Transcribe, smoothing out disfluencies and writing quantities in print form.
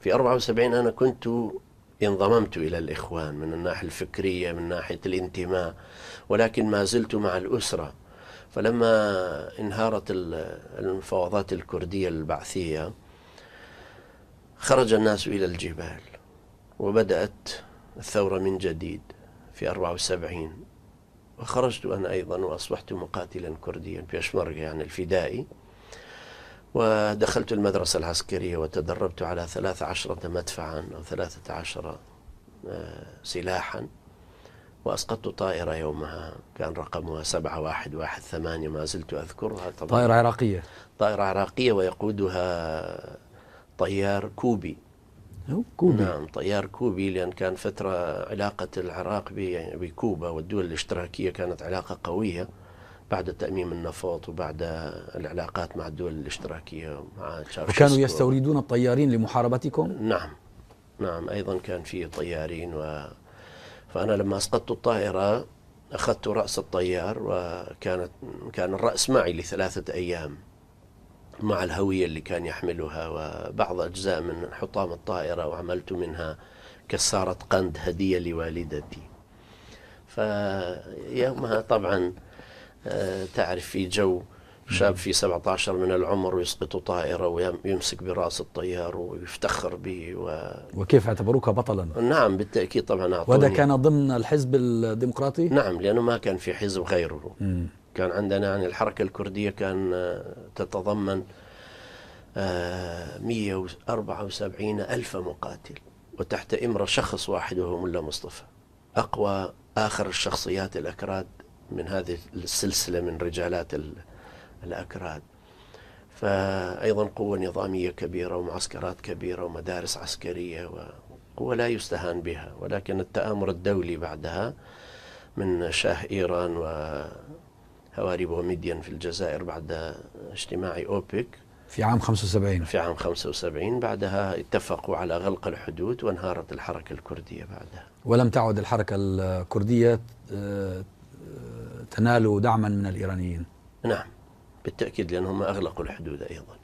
في 74 أنا كنت انضممت إلى الإخوان من الناحية الفكرية، من ناحية الانتماء، ولكن ما زلت مع الأسرة. فلما انهارت المفاوضات الكردية البعثية خرج الناس إلى الجبال، وبدأت الثورة من جديد في 74. وخرجت أنا أيضا وأصبحت مقاتلا كرديا بيشمركة، يعني الفدائي. ودخلت المدرسة العسكرية وتدربت على 13 مدفعا أو 13 سلاحا، وأسقطت طائرة يومها كان رقمها 7118، ما زلت أذكرها طبعا. طائرة عراقية. طائرة عراقية ويقودها طيار كوبي. كوبي. نعم، طيار كوبي، لأن كان فترة علاقة العراق بكوبا والدول الاشتراكية كانت علاقة قوية بعد تأميم النفط وبعد العلاقات مع الدول الاشتراكية مع تشاوشسكو. وكانوا يستوردون الطيارين لمحاربتكم؟ نعم نعم، أيضا كان في طيارين. فأنا لما أسقطت الطائرة أخذت رأس الطيار، كان الرأس معي ل3 أيام مع الهوية اللي كان يحملها وبعض أجزاء من حطام الطائرة، وعملت منها كسارة قند هدية لوالدتي. فيومها طبعا تعرف في جو شاب في 17 من العمر ويسقط طائرة ويمسك برأس الطيار ويفتخر به وكيف اعتبروك بطلا؟ نعم بالتأكيد طبعا أعطوني. وهذا كان ضمن الحزب الديمقراطي؟ نعم، لأنه ما كان في حزب غيره. كان عندنا يعني الحركة الكردية كان تتضمن 174 ألف مقاتل، وتحت إمرة شخص واحد وهو ملا مصطفى، أقوى آخر الشخصيات الأكراد من هذه السلسلة من رجالات الأكراد. فأيضا قوة نظامية كبيرة ومعسكرات كبيرة ومدارس عسكرية وقوة لا يستهان بها. ولكن التآمر الدولي بعدها من شاه إيران وهواريب وميديان في الجزائر بعد اجتماع أوبك في عام 75. في عام 75 بعدها اتفقوا على غلق الحدود وانهارت الحركة الكردية بعدها. ولم تعد الحركة الكردية تنال دعما من الإيرانيين؟ نعم بالتأكيد، لأنهم أغلقوا الحدود أيضا.